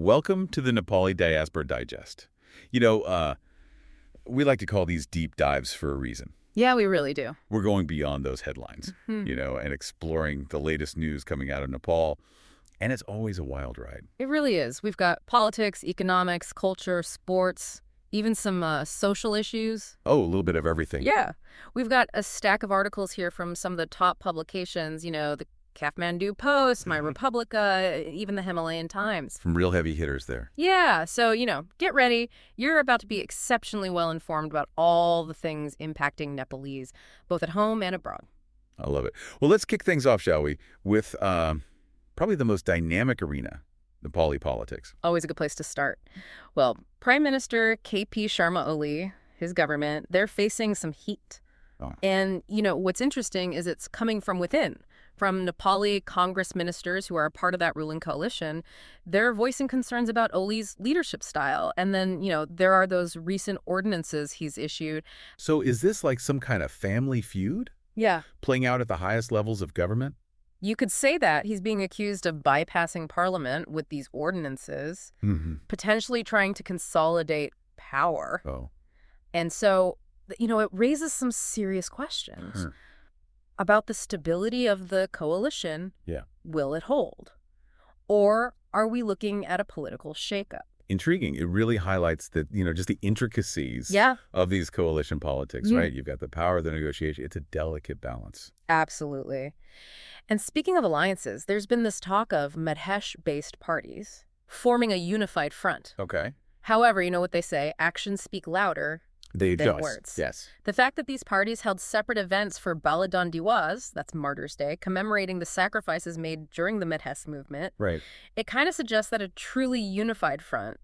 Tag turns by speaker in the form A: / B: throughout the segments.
A: Welcome to the Nepali Diaspora Digest. You know, we like to call these deep dives for a reason.
B: Yeah, we really do.
A: We're going beyond those headlines, and exploring the latest news coming out of Nepal. And it's always a wild ride.
B: It really is. We've got politics, economics, culture, sports, even some social issues.
A: Oh, a little bit of everything.
B: Yeah. We've got a stack of articles here from some of the top publications, the Kathmandu Post, My Republica, even the Himalayan Times.
A: Some real heavy hitters there.
B: Yeah, so, get ready. You're about to be exceptionally well informed about all the things impacting Nepalese, both at home and abroad.
A: I love it. Well, let's kick things off, shall we, with probably the most dynamic arena, Nepali politics.
B: Always a good place to start. Well, Prime Minister KP Sharma Oli, his government, they're facing some heat.
A: Oh.
B: And, what's interesting is it's coming from within. From Nepali Congress ministers who are a part of that ruling coalition, they're voicing concerns about Oli's leadership style. And then, there are those recent ordinances he's issued.
A: So is this like some kind of family feud?
B: Yeah.
A: Playing out at the highest levels of government?
B: You could say that. He's being accused of bypassing parliament with these ordinances, potentially trying to consolidate power.
A: Oh.
B: And so, it raises some serious questions. About the stability of the coalition.
A: Yeah.
B: Will it hold? Or are we looking at a political shakeup?
A: Intriguing. It really highlights that, just the intricacies of these coalition politics, right? You've got the power of the negotiation. It's a delicate balance.
B: Absolutely. And speaking of alliances, there's been this talk of Madhesh-based parties forming a unified front.
A: Okay.
B: However, you know what they say, actions speak louder than words.
A: Yes.
B: The fact that these parties held separate events for Balidan Diwaz, that's Martyrs' Day, commemorating the sacrifices made during the Madhesh movement,
A: right,
B: it kind of suggests that a truly unified front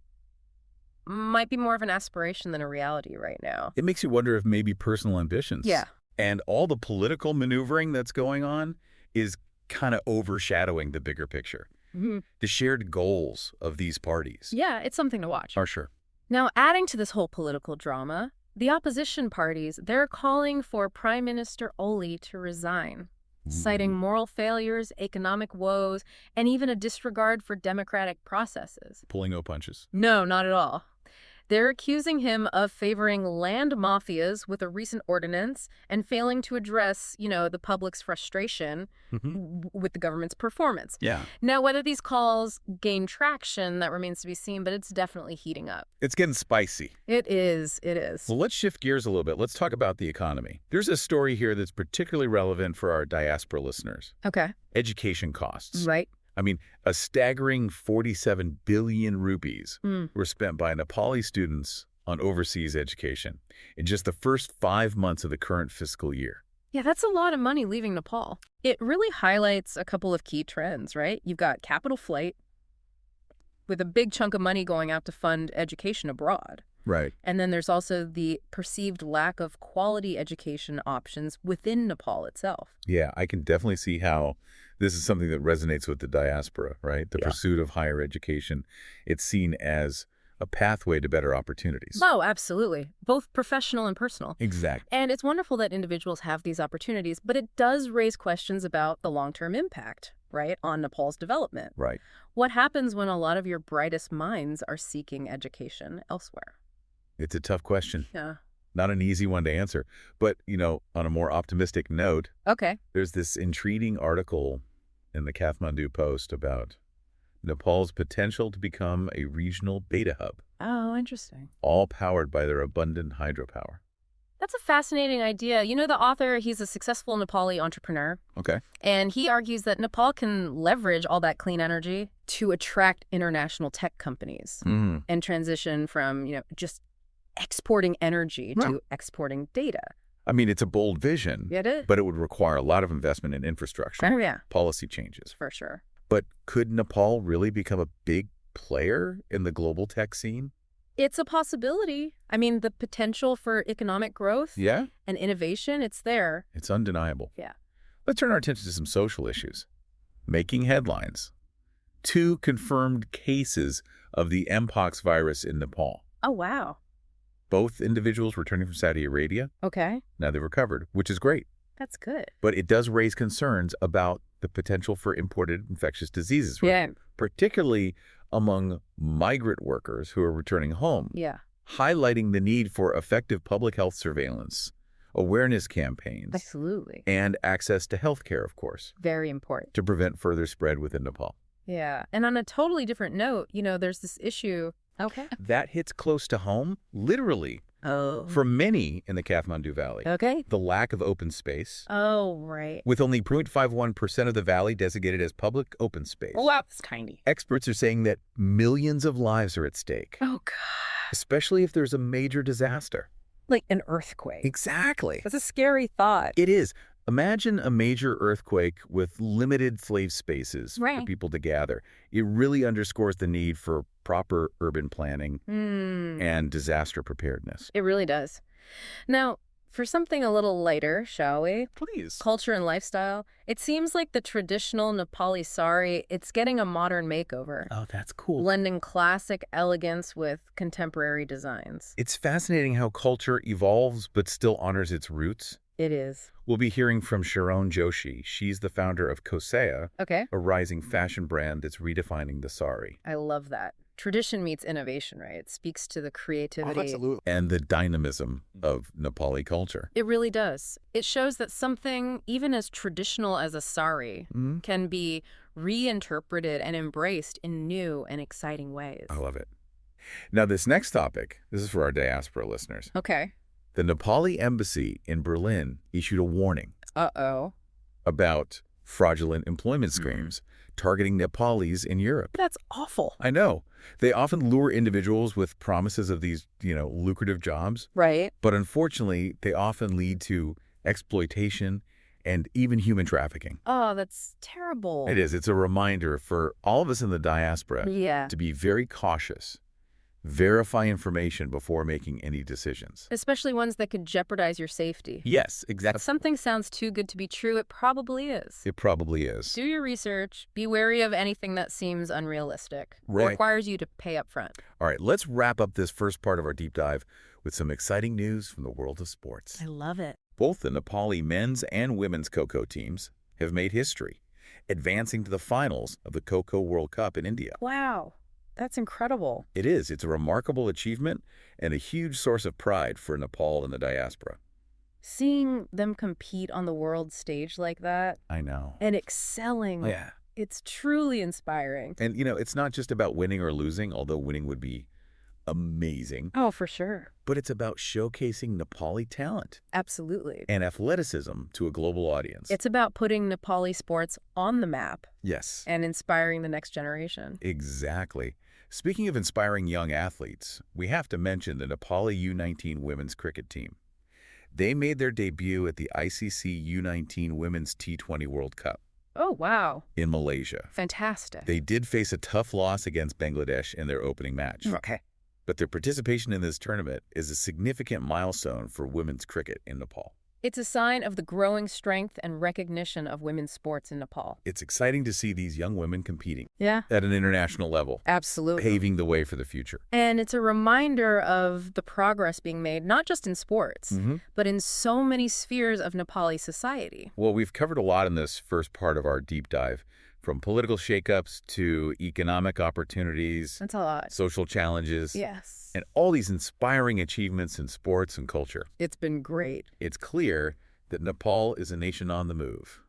B: might be more of an aspiration than a reality right now.
A: It makes you wonder if maybe personal ambitions.
B: Yeah.
A: And all the political maneuvering that's going on is kind of overshadowing the bigger picture. The shared goals of these parties.
B: Yeah, it's something to watch.
A: For sure.
B: Now, adding to this whole political drama, the opposition parties, they're calling for Prime Minister Oli to resign, citing moral failures, economic woes, and even a disregard for democratic processes.
A: Pulling no punches.
B: No, not at all. They're accusing him of favoring land mafias with a recent ordinance and failing to address, the public's frustration with the government's performance.
A: Yeah.
B: Now, whether these calls gain traction, that remains to be seen, but it's definitely heating up.
A: It's getting spicy.
B: It is. It is.
A: Well, let's shift gears a little bit. Let's talk about the economy. There's a story here that's particularly relevant for our diaspora listeners.
B: Okay.
A: Education costs.
B: Right.
A: I mean, a staggering 47 billion rupees were spent by Nepali students on overseas education in just the first 5 months of the current fiscal year.
B: Yeah, that's a lot of money leaving Nepal. It really highlights a couple of key trends, right? You've got capital flight, with a big chunk of money going out to fund education abroad.
A: Right.
B: And then there's also the perceived lack of quality education options within Nepal itself.
A: Yeah, I can definitely see how this is something that resonates with the diaspora, right? The pursuit of higher education. It's seen as a pathway to better opportunities.
B: Oh, absolutely. Both professional and personal.
A: Exactly.
B: And it's wonderful that individuals have these opportunities, but it does raise questions about the long-term impact, right, on Nepal's development.
A: Right.
B: What happens when a lot of your brightest minds are seeking education elsewhere?
A: It's a tough question.
B: Yeah.
A: Not an easy one to answer. But, on a more optimistic note, there's this intriguing article in the Kathmandu Post about Nepal's potential to become a regional beta hub.
B: Oh, interesting.
A: All powered by their abundant hydropower.
B: That's a fascinating idea. The author, he's a successful Nepali entrepreneur.
A: Okay.
B: And he argues that Nepal can leverage all that clean energy to attract international tech companies and transition from, just exporting energy to exporting data.
A: I mean, it's a bold vision,
B: It is.
A: but it would require a lot of investment in infrastructure,
B: Oh, yeah,
A: policy changes.
B: for sure.
A: But could Nepal really become a big player in the global tech scene?
B: It's a possibility. I mean, the potential for economic growth and innovation, it's there.
A: It's undeniable.
B: Yeah.
A: Let's turn our attention to some social issues. Making headlines. 2 confirmed cases of the Mpox virus in Nepal.
B: Oh, wow.
A: Both individuals returning from Saudi Arabia.
B: Okay.
A: Now they've recovered, which is great.
B: That's good.
A: But it does raise concerns about the potential for imported infectious diseases,
B: Yeah.
A: particularly among migrant workers who are returning home,
B: Yeah.
A: highlighting the need for effective public health surveillance, awareness campaigns,
B: Absolutely.
A: and access to health care, of course,
B: Very important.
A: to prevent further spread within Nepal.
B: Yeah. And on a totally different note, there's this issue. Okay.
A: That hits close to home, literally,
B: Oh.
A: for many in the Kathmandu Valley.
B: Okay.
A: The lack of open space,
B: Oh, right.
A: with only 0.51% of the valley designated as public open space.
B: Oh, wow. That's tiny.
A: Experts are saying that millions of lives are at stake,
B: Oh, God.
A: especially if there's a major disaster.
B: Like an earthquake.
A: Exactly.
B: That's a scary thought.
A: It is. Imagine a major earthquake with limited safe spaces for
B: Right.
A: people to gather. It really underscores the need for proper urban planning and disaster preparedness.
B: It really does. Now, for something a little lighter, shall we?
A: Please.
B: Culture and lifestyle. It seems like the traditional Nepali sari, it's getting a modern makeover,
A: Oh, that's cool.
B: blending classic elegance with contemporary designs.
A: It's fascinating how culture evolves but still honors its roots.
B: It is.
A: We'll be hearing from Sharon Joshi. She's the founder of Kosea,
B: Okay.
A: a rising fashion brand that's redefining the sari.
B: I love that. Tradition meets innovation, right? It speaks to the creativity.
C: Absolutely.
A: And the dynamism of Nepali culture.
B: It really does. It shows that something, even as traditional as a sari, can be reinterpreted and embraced in new and exciting ways.
A: I love it. Now, this next topic, this is for our diaspora listeners.
B: Okay.
A: The Nepali embassy in Berlin issued a warning
B: Uh-oh.
A: about fraudulent employment schemes targeting Nepalis in Europe.
B: That's awful.
A: I know. They often lure individuals with promises of these, lucrative jobs.
B: Right.
A: But unfortunately, they often lead to exploitation and even human trafficking.
B: Oh, that's terrible.
A: It is. It's a reminder for all of us in the diaspora
B: Yeah.
A: to be very cautious, verify information before making any decisions.
B: Especially ones that could jeopardize your safety.
A: Yes, exactly.
B: If something sounds too good to be true, it probably is.
A: It probably is.
B: Do your research. Be wary of anything that seems unrealistic.
A: Right.
B: Or requires you to pay up front.
A: All right, let's wrap up this first part of our deep dive with some exciting news from the world of sports.
B: I love it.
A: Both the Nepali men's and women's Kho teams have made history, advancing to the finals of the Kho World Cup in India.
B: Wow. That's incredible.
A: It is. It's a remarkable achievement and a huge source of pride for Nepal and the diaspora.
B: Seeing them compete on the world stage like that
A: I know.
B: and excelling,
A: Yeah.
B: it's truly inspiring.
A: And, it's not just about winning or losing, although winning would be amazing,
B: Oh, for sure.
A: but it's about showcasing Nepali talent
B: Absolutely.
A: and athleticism to a global audience.
B: It's about putting Nepali sports on the map
A: Yes,
B: and inspiring the next generation.
A: exactly. Speaking of inspiring young athletes, we have to mention the Nepali U19 women's cricket team. They made their debut at the ICC U19 Women's T20 World Cup
B: Oh, wow.
A: in Malaysia.
B: Fantastic.
A: They did face a tough loss against Bangladesh in their opening match.
B: Okay.
A: But their participation in this tournament is a significant milestone for women's cricket in Nepal.
B: It's a sign of the growing strength and recognition of women's sports in Nepal.
A: It's exciting to see these young women competing
B: Yeah.
A: at an international level,
B: Absolutely.
A: paving the way for the future.
B: And it's a reminder of the progress being made, not just in sports, but in so many spheres of Nepali society.
A: Well, we've covered a lot in this first part of our deep dive, from political shakeups to economic opportunities,
B: That's a lot.
A: social challenges,
B: Yes.
A: and all these inspiring achievements in sports and culture.
B: It's been great.
A: It's clear that Nepal is a nation on the move.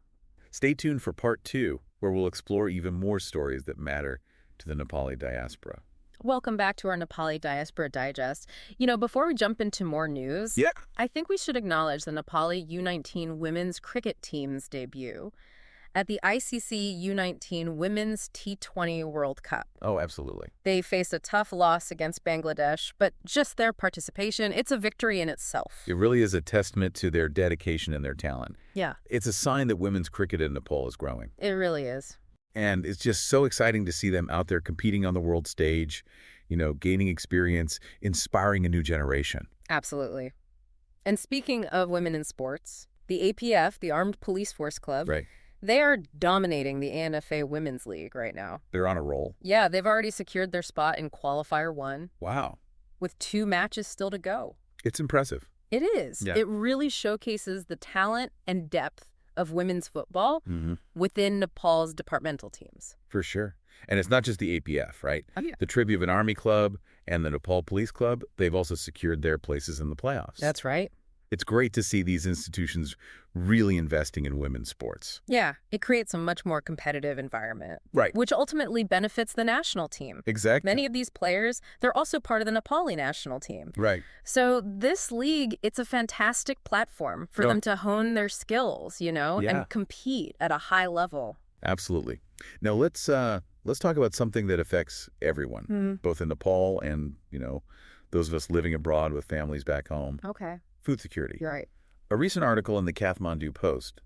A: Stay tuned for part 2, where we'll explore even more stories that matter to the Nepali diaspora.
B: Welcome back to our Nepali Diaspora Digest. Before we jump into more news,
A: Yeah.
B: I think we should acknowledge the Nepali U19 women's cricket team's debut at the ICC U19 Women's T20 World Cup.
A: Oh, absolutely.
B: They faced a tough loss against Bangladesh, but just their participation, it's a victory in itself.
A: It really is a testament to their dedication and their talent.
B: Yeah,
A: It's a sign that women's cricket in Nepal is growing.
B: it really is.
A: And it's just so exciting to see them out there competing on the world stage, gaining experience, inspiring a new generation.
B: Absolutely. And speaking of women in sports, the APF, the Armed Police Force Club,
A: Right.
B: they are dominating the ANFA Women's League right now.
A: They're on a roll.
B: Yeah, they've already secured their spot in Qualifier 1
A: Wow.
B: with 2 matches still to go.
A: It's impressive.
B: It is.
A: Yeah.
B: It really showcases the talent and depth of women's football within Nepal's departmental teams.
A: For sure. And it's not just the APF, right?
B: Oh, yeah.
A: The Tribhuvan Army Club and the Nepal Police Club, they've also secured their places in the playoffs.
B: That's right.
A: It's great to see these institutions really investing in women's sports.
B: Yeah, it creates a much more competitive environment.
A: Right.
B: Which ultimately benefits the national team.
A: Exactly.
B: Many of these players, they're also part of the Nepali national team.
A: Right.
B: So this league, it's a fantastic platform for them to hone their skills, and compete at a high level.
A: Absolutely. Now let's talk about something that affects everyone, both in Nepal and, those of us living abroad with families back home.
B: Okay.
A: Food security.
B: You're right.
A: A recent article in the Kathmandu Post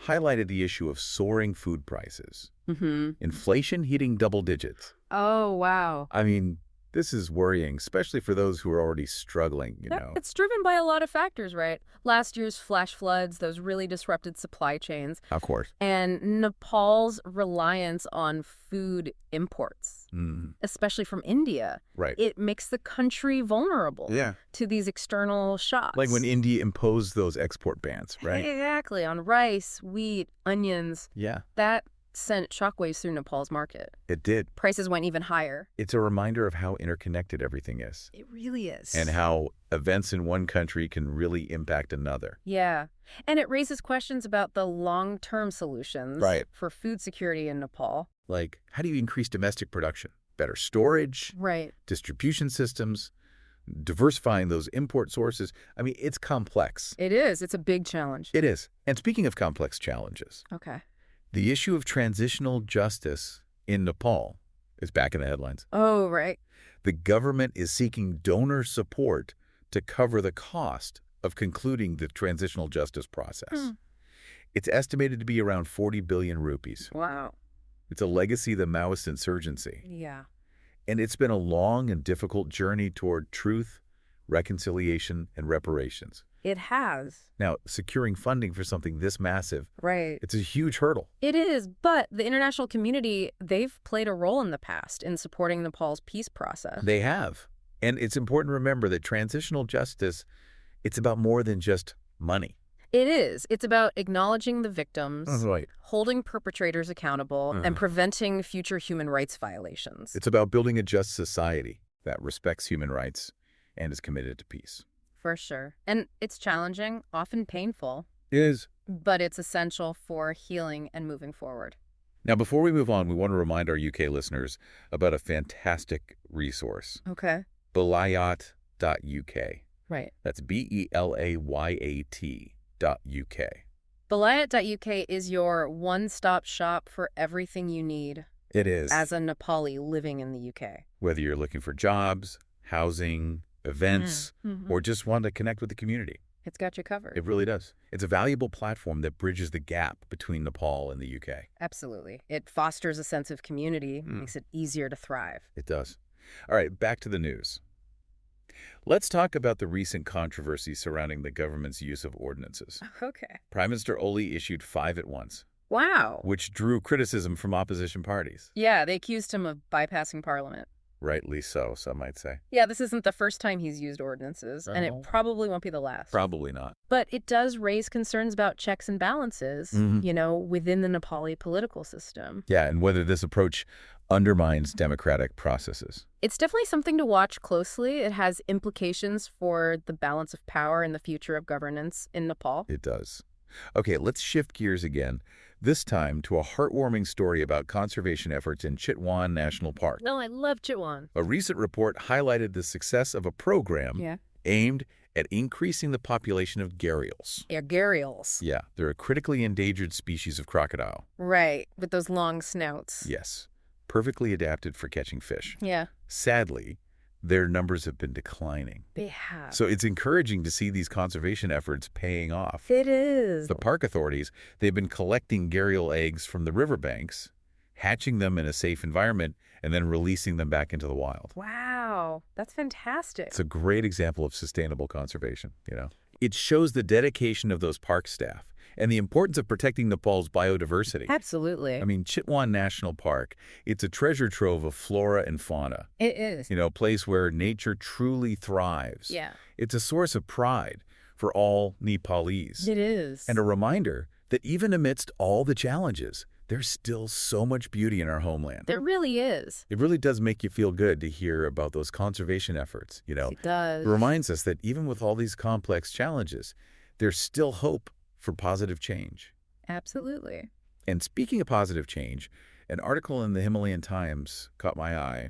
A: highlighted the issue of soaring food prices. Inflation hitting double digits.
B: Oh, wow.
A: I mean, this is worrying, especially for those who are already struggling,
B: It's driven by a lot of factors, right? Last year's flash floods, those really disrupted supply chains.
A: Of course.
B: And Nepal's reliance on food imports, especially from India.
A: Right.
B: It makes the country vulnerable to these external shocks.
A: Like when India imposed those export bans, right?
B: Exactly, on rice, wheat, onions.
A: Yeah.
B: That sent shockwaves through Nepal's market.
A: It did.
B: Prices went even higher.
A: It's a reminder of how interconnected everything is.
B: It really is.
A: And how events in one country can really impact another.
B: Yeah. And it raises questions about the long-term solutions for food security in Nepal.
A: Like, how do you increase domestic production? Better storage?
B: Right.
A: Distribution systems? Diversifying those import sources? I mean, it's complex.
B: It is. It's a big challenge.
A: It is. And speaking of complex challenges.
B: Okay.
A: The issue of transitional justice in Nepal is back in the headlines.
B: Oh, right.
A: The government is seeking donor support to cover the cost of concluding the transitional justice process. It's estimated to be around 40 billion rupees.
B: Wow.
A: It's a legacy of the Maoist insurgency.
B: Yeah.
A: And it's been a long and difficult journey toward truth, reconciliation, and reparations.
B: It has.
A: Now, securing funding for something this massive,
B: right,
A: it's a huge hurdle.
B: It is, but the international community, they've played a role in the past in supporting Nepal's peace process.
A: They have. And it's important to remember that transitional justice, it's about more than just money.
B: It is. It's about acknowledging the victims,
A: right,
B: holding perpetrators accountable, and preventing future human rights violations.
A: It's about building a just society that respects human rights and is committed to peace.
B: For sure. And it's challenging, often painful.
A: It is.
B: But it's essential for healing and moving forward.
A: Now, before we move on, we want to remind our UK listeners about a fantastic resource.
B: Okay.
A: Belayat.uk.
B: Right.
A: That's BELAYAT.UK.
B: Belayat.uk is your one-stop shop for everything you need.
A: It is.
B: As a Nepali living in the UK.
A: Whether you're looking for jobs, housing, events, or just want to connect with the community.
B: It's got you covered.
A: It really does. It's a valuable platform that bridges the gap between Nepal and the UK.
B: Absolutely. It fosters a sense of community, makes it easier to thrive.
A: It does. All right, back to the news. Let's talk about the recent controversy surrounding the government's use of ordinances.
B: Okay.
A: Prime Minister Oli issued 5 at once.
B: Wow.
A: Which drew criticism from opposition parties.
B: Yeah, they accused him of bypassing Parliament.
A: Rightly so, some might say.
B: Yeah, this isn't the first time he's used ordinances, and it probably won't be the last.
A: Probably not.
B: But it does raise concerns about checks and balances, within the Nepali political system.
A: Yeah, and whether this approach undermines democratic processes.
B: It's definitely something to watch closely. It has implications for the balance of power and the future of governance in Nepal.
A: It does. Okay, let's shift gears again, this time to a heartwarming story about conservation efforts in Chitwan National Park.
B: No, I love Chitwan.
A: A recent report highlighted the success of a program aimed at increasing the population of gharials.
B: Yeah, gharials.
A: Yeah, they're a critically endangered species of crocodile.
B: Right, with those long snouts.
A: Yes, perfectly adapted for catching fish.
B: Yeah.
A: Sadly, their numbers have been declining.
B: They have.
A: So it's encouraging to see these conservation efforts paying off.
B: It is.
A: The park authorities, they've been collecting gharial eggs from the riverbanks, hatching them in a safe environment, and then releasing them back into the wild.
B: Wow, that's fantastic.
A: It's a great example of sustainable conservation, It shows the dedication of those park staff and the importance of protecting Nepal's biodiversity.
B: Absolutely.
A: I mean, Chitwan National Park, it's a treasure trove of flora and fauna.
B: It is.
A: A place where nature truly thrives.
B: Yeah.
A: It's a source of pride for all Nepalese.
B: It is.
A: And a reminder that even amidst all the challenges, there's still so much beauty in our homeland.
B: There really is.
A: It really does make you feel good to hear about those conservation efforts, you know.
B: It does.
A: It reminds us that even with all these complex challenges, there's still hope for positive change.
B: Absolutely.
A: And speaking of positive change, an article in the Himalayan Times caught my eye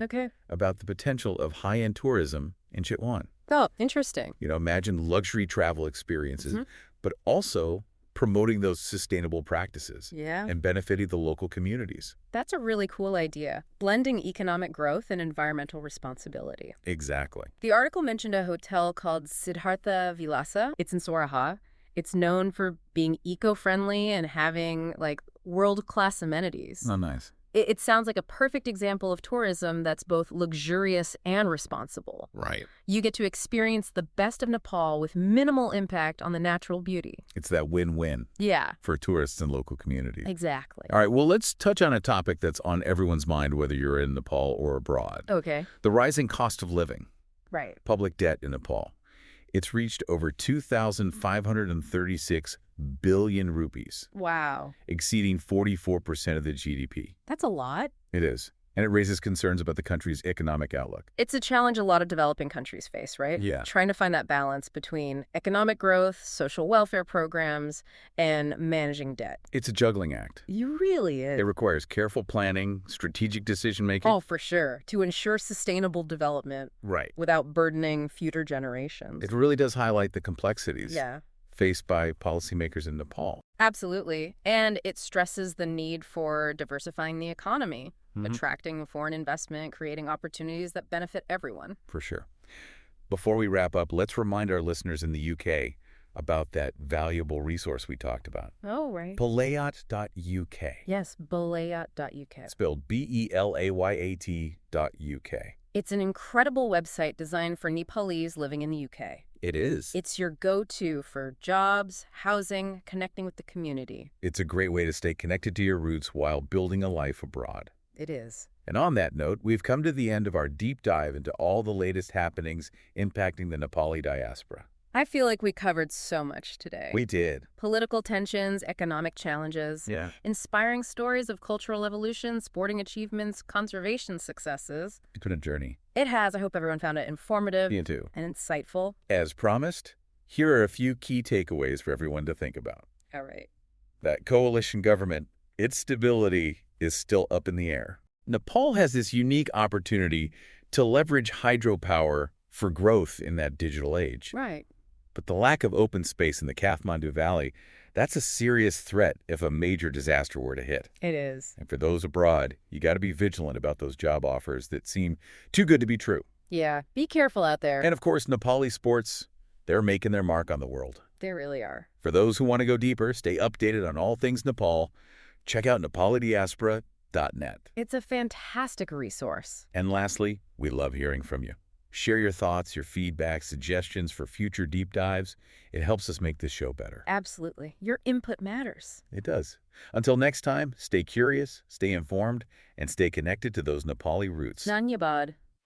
A: about the potential of high-end tourism in Chitwan.
B: Oh, interesting.
A: You know, imagine luxury travel experiences, but also promoting those sustainable practices and benefiting the local communities.
B: That's a really cool idea, blending economic growth and environmental responsibility.
A: Exactly.
B: The article mentioned a hotel called Siddhartha Vilasa. It's in Soraha. It's known for being eco-friendly and having, like, world-class amenities.
A: Oh, nice.
B: It sounds like a perfect example of tourism that's both luxurious and responsible.
A: Right.
B: You get to experience the best of Nepal with minimal impact on the natural beauty.
A: It's that win-win.
B: Yeah.
A: For tourists and local communities.
B: Exactly.
A: All right, well, let's touch on a topic that's on everyone's mind, whether you're in Nepal or abroad.
B: Okay.
A: The rising cost of living.
B: Right.
A: Public debt in Nepal. It's reached over 2,536 billion rupees.
B: Wow.
A: Exceeding 44% of the GDP.
B: That's a lot.
A: It is. And it raises concerns about the country's economic outlook.
B: It's a challenge a lot of developing countries face, right?
A: Yeah.
B: Trying to find that balance between economic growth, social welfare programs, and managing debt.
A: It's a juggling act.
B: You really is.
A: It requires careful planning, strategic decision-making.
B: Oh, for sure. To ensure sustainable development.
A: Right.
B: Without burdening future generations.
A: It really does highlight the complexities.
B: Yeah.
A: Faced by policymakers in Nepal.
B: Absolutely. And it stresses the need for diversifying the economy, attracting foreign investment, creating opportunities that benefit everyone.
A: For sure. Before we wrap up, let's remind our listeners in the UK about that valuable resource we talked about.
B: Oh, right.
A: Belayat.uk.
B: Yes, belayat.uk.
A: Spelled Belayat.uk.
B: It's an incredible website designed for Nepalese living in the UK.
A: It is.
B: It's your go-to for jobs, housing, connecting with the community.
A: It's a great way to stay connected to your roots while building a life abroad.
B: It is.
A: And on that note, we've come to the end of our deep dive into all the latest happenings impacting the Nepali diaspora.
B: I feel like we covered so much today.
A: We did.
B: Political tensions, economic challenges, inspiring stories of cultural evolution, sporting achievements, conservation successes.
A: It's been a journey.
B: It has. I hope everyone found it informative
A: Me too.
B: and insightful.
A: As promised, here are a few key takeaways for everyone to think about.
B: All right.
A: That coalition government, its stability is still up in the air. Nepal has this unique opportunity to leverage hydropower for growth in that digital age.
B: Right.
A: But the lack of open space in the Kathmandu Valley, that's a serious threat if a major disaster were to hit.
B: It is.
A: And for those abroad, you got to be vigilant about those job offers that seem too good to be true.
B: Yeah, be careful out there.
A: And of course, Nepali sports, they're making their mark on the world.
B: They really are.
A: For those who want to go deeper, stay updated on all things Nepal, check out nepalidiaspora.net.
B: It's a fantastic resource.
A: And lastly, we love hearing from you. Share your thoughts, your feedback, suggestions for future deep dives. It helps us make this show better.
B: Absolutely. Your input matters.
A: It does. Until next time, stay curious, stay informed, and stay connected to those Nepali roots.
B: Dhanyabad.